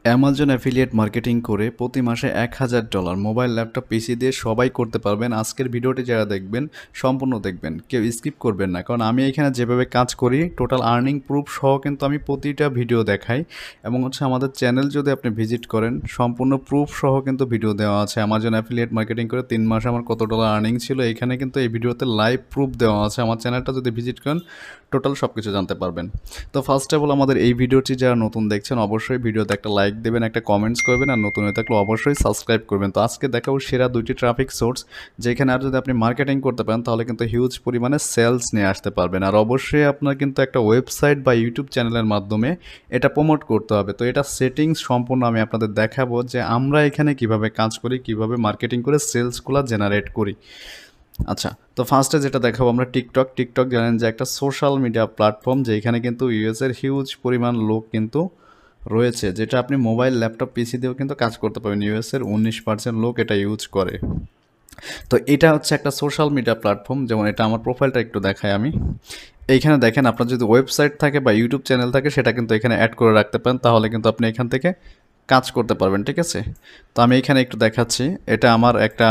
Amazon affiliate marketing করে প্রতি মাসে $1000 মোবাইল ল্যাপটপ পিসি দিয়ে সবাই করতে পারবেন। আজকের ভিডিওটি যারা দেখবেন সম্পূর্ণ দেখবেন, কেউ স্কিপ করবেন না, কারণ আমি এখানে যেভাবে কাজ করি টোটাল আর্নিং প্রুফ সহ কিন্তু আমি প্রতিটা ভিডিও দেখাই। এবং আমাদের চ্যানেল যদি আপনি ভিজিট করেন সম্পূর্ণ প্রুফ সহ কিন্তু ভিডিও দেওয়া আছে। অ্যামাজন অ্যাফিলিয়েট মার্কেটিং করে 3 মাসে আমার কত ডলার আর্নিং ছিল এখানে কিন্তু এই ভিডিওতে লাইভ প্রুফ দেওয়া আছে। আমার চ্যানেলটা যদি ভিজিট করেন টোটাল সব কিছু জানতে পারবেন। তো ফার্স্ট অফ অল আমাদের এই ভিডিওটি যারা নতুন দেখছেন অবশ্যই ভিডিওতে একটা লাইক দেবেন, একটা কমেন্টস করবেন, আর নতুন হয়ে থাকলে অবশ্যই সাবস্ক্রাইব করবেন। তো আজকে দেখাবো সেরা 2টি ট্রাফিক সোর্স যেখানে আর যদি আপনি মার্কেটিং করতে পারেন তাহলে কিন্তু হিউজ পরিমাণে সেলস নিয়ে আসতে পারবেন। আর অবশ্যই আপনার কিন্তু একটা ওয়েবসাইট বা ইউটিউব চ্যানেলের মাধ্যমে এটা প্রমোট করতে হবে। তো এটা সেটিংস সম্পূর্ণ আমি আপনাদের দেখাবো যে আমরা এখানে কিভাবে কাজ করি, কিভাবে মার্কেটিং করে সেলসগুলো জেনারেট করি। আচ্ছা, তো ফার্স্টে যেটা দেখাবো আমরা টিকটক জানেন যে একটা সোশ্যাল মিডিয়া প্ল্যাটফর্ম, যেখানে কিন্তু ইউএসের হিউজ পরিমাণ লোক কিন্তু রয়েছে, যেটা আপনি মোবাইল ল্যাপটপ পিসি দিয়েও কিন্তু কাজ করতে পারবেন। ইউএসের 19% লোক এটা ইউজ করে। তো এটা হচ্ছে একটা সোশ্যাল মিডিয়া প্ল্যাটফর্ম। যেমন এটা আমার প্রোফাইলটা একটু দেখাই আমি। এইখানে দেখেন আপনার যদি ওয়েবসাইট থাকে বা ইউটিউব চ্যানেল থাকে সেটা কিন্তু এখানে অ্যাড করে রাখতে পারেন, তাহলে কিন্তু আপনি এখান থেকে কাজ করতে পারবেন। ঠিক আছে, তো আমি এখানে একটু দেখাচ্ছি। এটা আমার একটা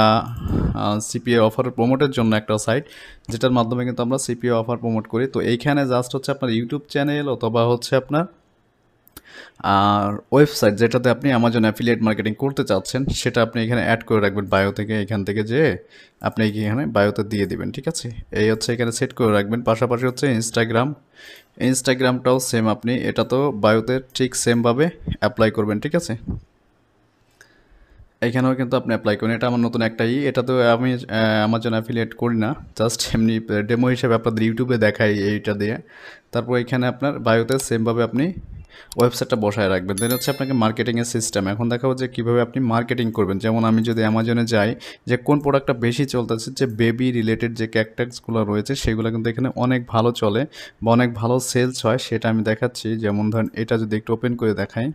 সিপিএ অফার প্রমোটের জন্য একটা সাইট, যেটার মাধ্যমে কিন্তু আমরা সিপিএ অফার প্রমোট করি। তো এইখানে জাস্ট আপনার ইউটিউব চ্যানেল অথবা আপনার আর ওয়েবসাইট যেটাতে আপনি অ্যামাজন অ্যাফিলিয়েট মার্কেটিং করতে চাচ্ছেন সেটা আপনি এখানে অ্যাড করে রাখবেন বায়ো থেকে। এখান থেকে যে আপনি এখানে বায়োতে দিয়ে দিবেন। ঠিক আছে, এই এখানে সেট করে রাখবেন। পাশাপাশি ইনস্টাগ্রামটাও সেম, আপনি এটা তো বায়োতে ঠিক সেমভাবে অ্যাপ্লাই করবেন। ঠিক আছে, এখানেও কিন্তু আপনি অ্যাপ্লাই করেন। এটা আমার নতুন এটা তো আমি অ্যামাজন অ্যাফিলিয়েট করি না, জাস্ট এমনি ডেমো হিসেবে আপনাদের ইউটিউবে দেখাই এইটা দিয়ে। তারপর এখানে আপনার বায়োতে সেমভাবে আপনি ওয়েবসাইটটা বসায় রাখবেন। দেন আপনাকে মার্কেটিংয়ের সিস্টেম এখন দেখাবো যে কীভাবে আপনি মার্কেটিং করবেন। যেমন আমি যদি অ্যামাজনে যাই যে কোন প্রোডাক্টটা বেশি চলতেছে, যে বেবি রিলেটেড যে ক্যাকটাসগুলো রয়েছে সেগুলো কিন্তু এখানে অনেক ভালো চলে বা অনেক ভালো সেলস হয়, সেটা আমি দেখাচ্ছি। যেমন ধরেন এটা যদি একটু ওপেন করে দেখাই,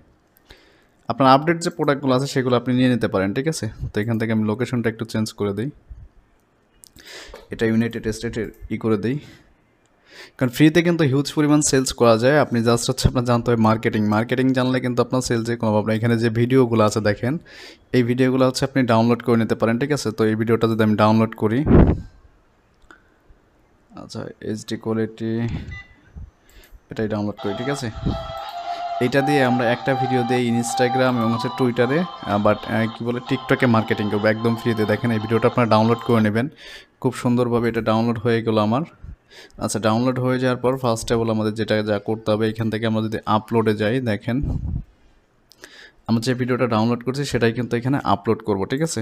আপনার আপডেট যে প্রোডাক্টগুলো আছে সেগুলো আপনি নিয়ে নিতে পারেন। ঠিক আছে, তো এখান থেকে আমি লোকেশনটা একটু চেঞ্জ করে দিই, এটা ইউনাইটেড স্টেটের করে দিই, কারণ ফ্রিতে কিন্তু হিউজ পরিমাণ সেলস করা যায়। আপনি জাস্ট আপনার জানতে হবে মার্কেটিং জানলে কিন্তু আপনার সেলসে কোনো অভাব নেই। এখানে যে ভিডিওগুলো আছে দেখেন, এই ভিডিওগুলো আপনি ডাউনলোড করে নিতে পারেন। ঠিক আছে, তো এই ভিডিওটা যদি আমি ডাউনলোড করি, আচ্ছা এইচডি কোয়ালিটি এটাই ডাউনলোড করি। ঠিক আছে, এটা দিয়ে আমরা একটা ভিডিও দিই ইনস্টাগ্রাম এবং টুইটারে, বাট কী বলে টিকটকে মার্কেটিং করবো একদম ফ্রিতে। দেখেন এই ভিডিওটা আপনারা ডাউনলোড করে নেবেন, খুব সুন্দরভাবে এটা ডাউনলোড হয়ে গেল আমার। আচ্ছা, ডাউনলোড হয়ে যাওয়ার পর ফার্স্ট অফ অল আমাদের যেটা যা করতে হবে, এখান থেকে আমরা যদি আপলোডে যাই, দেখেন আমরা যে ভিডিওটা ডাউনলোড করছি সেটাই কিন্তু এখানে আপলোড করব। ঠিক আছে,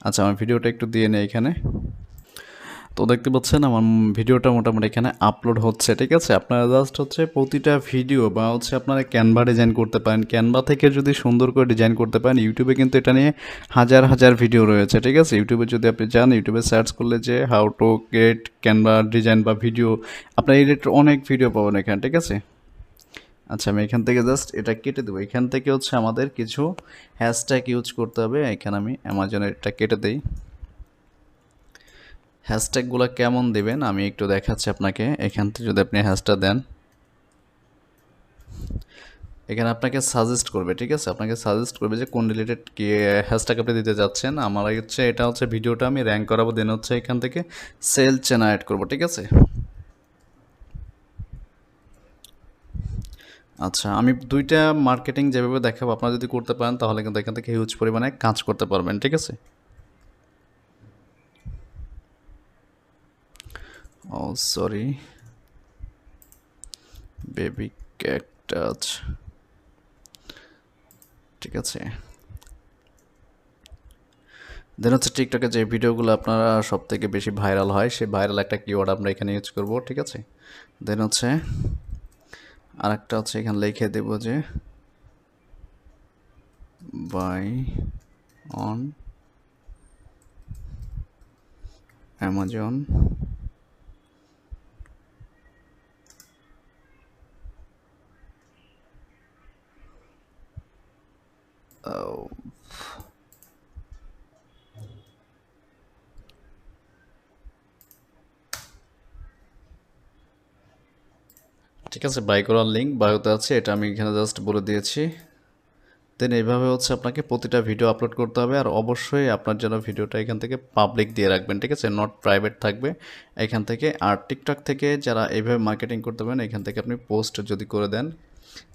আচ্ছা আমার ভিডিওটা একটু দিয়ে নেই এখানে। তো দেখতে পাচ্ছেন আমার ভিডিওটা মোটামুটি এখানে আপলোড হচ্ছে। ঠিক আছে, আপনারা জাস্ট প্রতিটা ভিডিও বা আপনারা ক্যানভা ডিজাইন করতে পারেন। ক্যানভা থেকে যদি সুন্দর করে ডিজাইন করতে পারেন, ইউটিউবে কিন্তু এটা নিয়ে হাজার ভিডিও রয়েছে। ঠিক আছে, ইউটিউবে যদি আপনি যান, ইউটিউবে সার্চ করলে যে how to get Canva design বা ভিডিও, আপনার এই রিলেটেড অনেক ভিডিও পাবেন এখানে। ঠিক আছে, আচ্ছা আমি এখান থেকে জাস্ট এটা কেটে দেবো। এখান থেকে আমাদের কিছু হ্যাশট্যাগ ইউজ করতে হবে। এখানে আমি অ্যামাজনের এটা কেটে দিই। হ্যাশট্যাগুলো কেমন দেবেন আমি একটু দেখাচ্ছি আপনাকে। এখান থেকে যদি আপনি হ্যাশট্যাগ দেন, এখানে আপনাকে সাজেস্ট করবে। ঠিক আছে, আপনাকে সাজেস্ট করবে যে কোন রিলেটেড কি হ্যাশট্যাগ আপনি দিতে যাচ্ছেন। আমার এটা ভিডিওটা আমি র্যাঙ্ক করাবো, দেন এখান থেকে সেল জেনারেট করব। ঠিক আছে, আচ্ছা আমি দুইটা মার্কেটিং যেভাবে দেখাবো আপনারা যদি করতে পারেন তাহলে কিন্তু এখান থেকে হিউজ পরিমাণে কাজ করতে পারবেন। ঠিক আছে, ও সরি, বেবি ক্যাকটাস। ঠিক আছে, দেন টিকটকে যে ভিডিওগুলো আপনারা সব থেকে বেশি ভাইরাল হয়, সেই ভাইরাল একটা কিওয়ার্ড আমরা এখানে ইউজ করব। ঠিক আছে, দেন আর একটা এখানে লিখে দেব যে বাই অন অ্যামাজন ঠিক আছে, বাই করার লিঙ্ক বায়োতে আছে, এটা আমি এখানে জাস্ট বলে দিয়েছি। দেন এইভাবে হচ্ছে আপনাকে প্রতিটা ভিডিও আপলোড করতে হবে, আর অবশ্যই আপনার জন্য ভিডিওটা এখান থেকে পাবলিক দিয়ে রাখবেন, ঠিক আছে, নট প্রাইভেট থাকবে এখান থেকে। আর টিকটক থেকে যারা এইভাবে মার্কেটিং করতে পারেন, এখান থেকে আপনি পোস্ট যদি করে দেন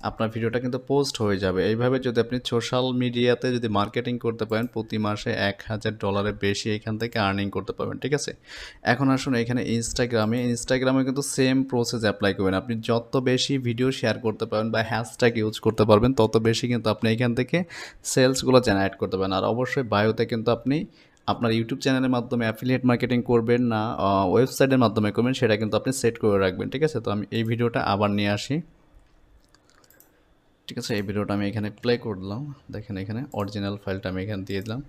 আপনার ভিডিওটা কিন্তু পোস্ট হয়ে যাবে। এইভাবে যদি আপনি সোশ্যাল মিডিয়াতে যদি মার্কেটিং করতে পারেন, প্রতি মাসে $1000 বেশি এখান থেকে আর্নিং করতে পারবেন, ঠিক আছে। এখন আসুন এখানে ইনস্টাগ্রামে কিন্তু সেম প্রসেস অ্যাপ্লাই করবেন। আপনি যত বেশি ভিডিও শেয়ার করতে পারবেন বা হ্যাশট্যাগ ইউজ করতে পারবেন, তত বেশি কিন্তু আপনি এখান থেকে সেলসগুলো জেনারেট করতে পারেন। আর অবশ্যই বায়োতে কিন্তু আপনি আপনার ইউটিউব চ্যানেলের মাধ্যমে অ্যাফিলিয়েট মার্কেটিং করবেন না ওয়েবসাইটের মাধ্যমে করবেন, সেটা কিন্তু আপনি সেট করে রাখবেন, ঠিক আছে। তো আমি এই ভিডিওটা আবার নিয়ে আসি, ঠিক আছে। এই ভিডিওটা আমি এখানে প্লে করলাম, দেখেন এখানে অরিজিনাল ফাইলটা আমি এখানে দিয়ে দিলাম।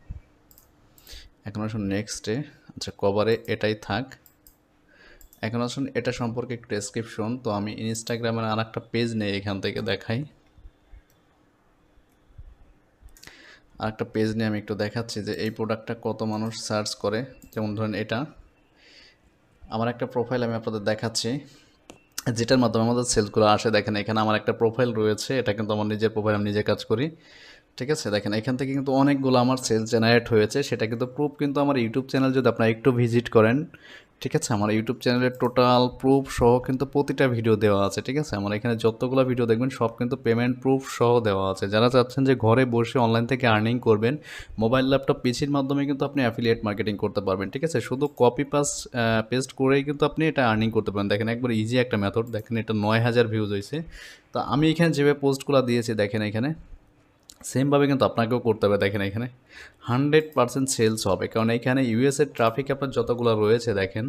এখন আসুন নেক্সটে, আচ্ছা কভারে এটাই থাক। এখন আসুন এটা সম্পর্কে একটু ডেসক্রিপশন। তো আমি ইনস্টাগ্রামের আর একটা পেজ নেই, এখান থেকে দেখাই। আর একটা পেজ নিয়ে আমি একটু দেখাচ্ছি যে এই প্রোডাক্টটা কত মানুষ সার্চ করে। যেমন ধরেন এটা আমার একটা প্রোফাইল আমি আপনাদের দেখাচ্ছি, যেটার মাধ্যমে আমাদের সেলসগুলো আসে। দেখেন এখানে আমার একটা প্রোফাইল রয়েছে, এটা কিন্তু আমার নিজের প্রোফাইল, আমি নিজে কাজ করি, ঠিক আছে। দেখেন এখান থেকে কিন্তু অনেকগুলো আমার সেলস জেনারেট হয়েছে, সেটা কিন্তু প্রুফ কিন্তু আমার ইউটিউব চ্যানেল যদি আপনারা একটু ভিজিট করেন, ঠিক আছে, আমার ইউটিউব চ্যানেলের টোটাল প্রুফ সহ কিন্তু প্রতিটা ভিডিও দেওয়া আছে, ঠিক আছে। আমার এখানে যতগুলো ভিডিও দেখবেন সব কিন্তু পেমেন্ট প্রুফ সহ দেওয়া আছে। যারা চাচ্ছেন যে ঘরে বসে অনলাইন থেকে আর্নিং করবেন, মোবাইল ল্যাপটপ পিসির মাধ্যমে কিন্তু আপনি অ্যাফিলিয়েট মার্কেটিং করতে পারবেন, ঠিক আছে। শুধু কপি পেস্ট করেই কিন্তু আপনি এটা আর্নিং করতে পারেন। দেখেন একবার ইজি একটা মেথড, দেখেন এটা 9000 ভিউজ হয়েছে। তো আমি এখানে যেভাবে পোস্টগুলো দিয়েছি দেখেন এখানে সেমভাবে কিন্তু আপনাকেও করতে হবে। দেখেন এখানে 100% সেলস হবে, কারণ এখানে ইউএসের ট্রাফিক আপনার যতগুলো রয়েছে, দেখেন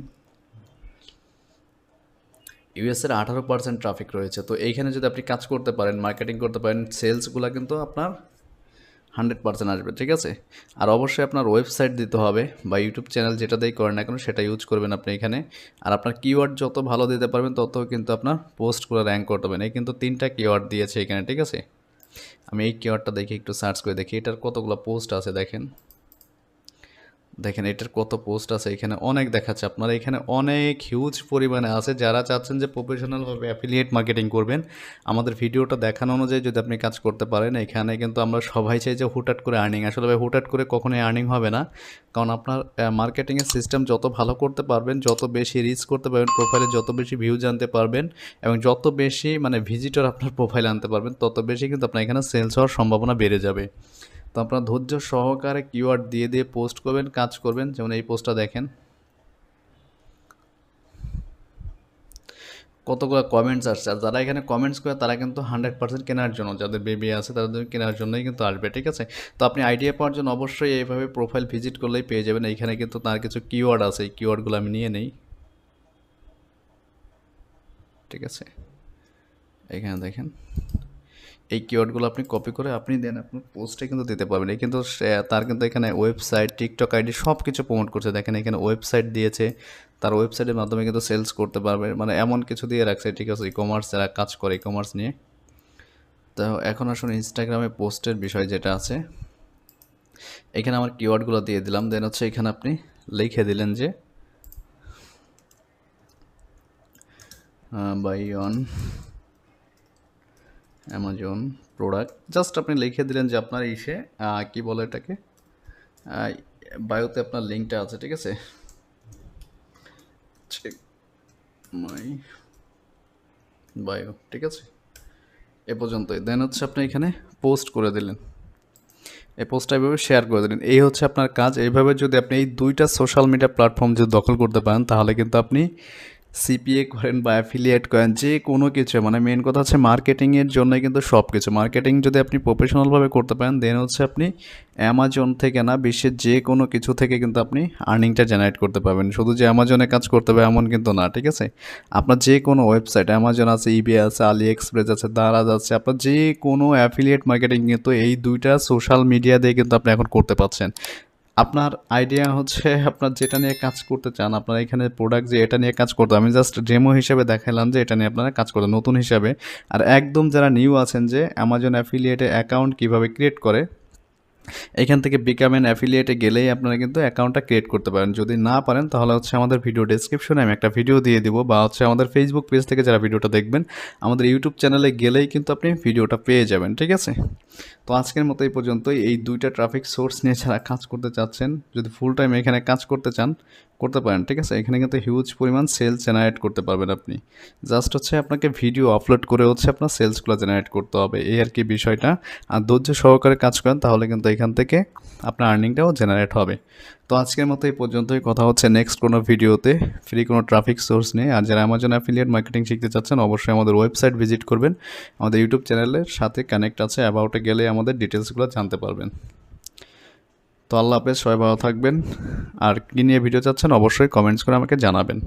ইউএসের 18% ট্রাফিক রয়েছে। তো এইখানে যদি আপনি কাজ করতে পারেন, মার্কেটিং করতে পারেন, সেলসগুলো কিন্তু আপনার 100% আসবে, ঠিক আছে। আর অবশ্যই আপনার ওয়েবসাইট দিতে হবে বা ইউটিউব চ্যানেল যেটা দিয়েই করেন না কেন সেটা ইউজ করবেন আপনি এখানে। আর আপনার কিওয়ার্ড যত ভালো দিতে পারবেন তত কিন্তু আপনার পোস্টগুলো র্যাঙ্ক করতে পারবেন। এই কিন্তু 3টা কিওয়ার্ড দিয়েছে এখানে, ঠিক আছে। আমি এই কিওয়ার্ডটা দেখি, একটু সার্চ করে দেখি এটার কতগুলো পোস্ট আছে। দেখেন দেখেন এটার কত পোস্ট আছে, এখানে অনেক দেখাচ্ছে। আপনারা এখানে অনেক হিউজ পরিমাণে আছে। যারা চাচ্ছেন যে প্রফেশনালভাবে অ্যাফিলিয়েট মার্কেটিং করবেন, আমাদের ভিডিওটা দেখানো অনুযায়ী যদি আপনি কাজ করতে পারেন, এখানে কিন্তু আমরা সবাই চাই যে হুটহাট করে আর্নিং। আসলে ভাই হুটহাট করে কখনোই আর্নিং হবে না, কারণ আপনার মার্কেটিংয়ের সিস্টেম যত ভালো করতে পারবেন, যত বেশি রিচ করতে পারবেন প্রোফাইলে, যত বেশি ভিউজ আনতে পারবেন এবং যত বেশি মানে ভিজিটর আপনার প্রোফাইলে আনতে পারবেন, তত বেশি কিন্তু আপনার এখানে সেলস হওয়ার সম্ভাবনা বেড়ে যাবে। তো আপনার ধৈর্য সহকারে কিওয়ার্ড দিয়ে দিয়ে পোস্ট করবেন, কাজ করবেন। যেমন এই পোস্টটা দেখেন কতগুলো কমেন্টস আসছে। আর যারা এখানে কমেন্টস করে তারা কিন্তু 100% কেনার জন্য, যাদের বেবি আছে তাদের কেনার জন্যই কিন্তু আসবে, ঠিক আছে। তো আপনি আইডিয়া পাওয়ার জন্য অবশ্যই এইভাবে প্রোফাইল ভিজিট করলেই পেয়ে যাবেন। এইখানে কিন্তু তার কিছু কিওয়ার্ড আছে, এই কিওয়ার্ডগুলো আমি নিয়ে নেই, ঠিক আছে। এখানে দেখেন এই কিওয়ার্ডগুলো আপনি কপি করে আপনি দেন আপনার পোস্টে কিন্তু দিতে পারবেন। এই কিন্তু তার কিন্তু এখানে ওয়েবসাইট, টিকটক আইডি সব কিছু প্রমোট করছে। দেখেন এখানে ওয়েবসাইট দিয়েছে, তার ওয়েবসাইটের মাধ্যমে কিন্তু সেলস করতে পারবে, মানে এমন কিছু দিয়ে রাখছে, ঠিক আছে। ই কমার্স যারা কাজ করে, ই কমার্স নিয়ে। তো এখন আসুন ইনস্টাগ্রামে পোস্টের বিষয় যেটা আছে, এখানে আমার কিওয়ার্ডগুলো দিয়ে দিলাম। দেন হচ্ছে এখানে আপনি লিখে দিলেন যে buy on Amazon product, just আপনি লিখে দিলেন যে আপনার ইসে কি বলে এটাকে, বায়োতে আপনার লিঙ্কটা আছে, ঠিক আছে। চেক মাই বায়ো, ঠিক আছে, এ পর্যন্তই। দেন হচ্ছে আপনি এখানে পোস্ট করে দিলেন, এই পোস্টটা এইভাবে শেয়ার করে দিলেন। এই হচ্ছে আপনার কাজ। এইভাবে যদি আপনি এই 2টা সোশ্যাল মিডিয়া প্ল্যাটফর্ম যদি দখল করতে পারেন, তাহলে কিন্তু আপনি সিপিএ করেন বা অ্যাফিলিয়েট করেন, যে কোনো কিছু, মানে মেন কথা হচ্ছে মার্কেটিংয়ের জন্যই কিন্তু সব কিছু। মার্কেটিং যদি আপনি প্রফেশনালভাবে করতে পারেন, দেন হচ্ছে আপনি অ্যামাজন থেকে না, বিশ্বের যে কোনো কিছু থেকে কিন্তু আপনি আর্নিংটা জেনারেট করতে পারবেন। শুধু যে অ্যামাজনে কাজ করতে হবে এমন কিন্তু না, ঠিক আছে। আপনার যে কোনো ওয়েবসাইট, অ্যামাজন আছে, ইবে আছে, আলি এক্সপ্রেস আছে, দারাজ আছে, আপনার যে কোনো অ্যাফিলিয়েট মার্কেটিং কিন্তু এই 2টা সোশ্যাল মিডিয়া দিয়ে কিন্তু আপনি এখন করতে পারছেন। আপনার আইডিয়া হচ্ছে আপনার যেটা নিয়ে কাজ করতে চান, আপনার এখানে প্রোডাক্ট যে এটা নিয়ে কাজ করতে, আমি জাস্ট ডেমো হিসেবে দেখালাম যে এটা নিয়ে আপনারা কাজ করতে নতুন হিসাবে। আর একদম যারা নিউ আছেন যে অ্যামাজন অ্যাফিলিয়েটে অ্যাকাউন্ট কীভাবে ক্রিয়েট করে, এখান থেকে বিকাম অ্যান অ্যাফিলিয়েটে গেলেই আপনারা কিন্তু অ্যাকাউন্টটা ক্রিয়েট করতে পারেন। যদি না পারেন তাহলে হচ্ছে আমাদের ভিডিও ডেসক্রিপশনে আমি একটা ভিডিও দিয়ে দিব, বা হচ্ছে আমাদের ফেসবুক পেজ থেকে যারা ভিডিওটা দেখবেন আমাদের ইউটিউব চ্যানেলে গেলেই কিন্তু আপনি ভিডিওটা পেয়ে যাবেন, ঠিক আছে? তো আজকের মতো এই পর্যন্তই। এই দুইটা ট্রাফিক সোর্স নিয়ে যারা কাজ করতে চাচ্ছেন, যদি ফুল টাইম এখানে কাজ করতে চান করতে পারেন, ঠিক আছে? এখানে কিন্তু হিউজ পরিমাণ সেলস জেনারেট করতে পারবেন আপনি। জাস্ট হচ্ছে আপনাকে ভিডিও আপলোড করে হচ্ছে আপনার সেলসগুলো জেনারেট করতে হবে, এই আর কি বিষয়টা। আর ধৈর্য সহকারে কাজ করেন তাহলে কিন্তু এখান থেকে আপনার আর্নিংটাও জেনারেট হবে। তো আজকের মতো এই পর্যন্তই। কথা হচ্ছে নেক্সট কোনো ভিডিওতে ফ্রি কোনো ট্রাফিক সোর্স নিয়ে। আর যারা অ্যামাজন অ্যাফিলিয়েট মার্কেটিং শিখতে চাচ্ছেন অবশ্যই আমাদের ওয়েবসাইট ভিজিট করবেন, আমাদের ইউটিউব চ্যানেলের সাথে কানেক্ট আছে, অ্যাবাউটে গেলে আমাদের ডিটেলসগুলো জানতে পারবেন। তো আল্লাহ হাফেজ, সবাই ভালো থাকবেন। আর কী নিয়ে ভিডিও চাচ্ছেন অবশ্যই কমেন্টস করে আমাকে জানাবেন।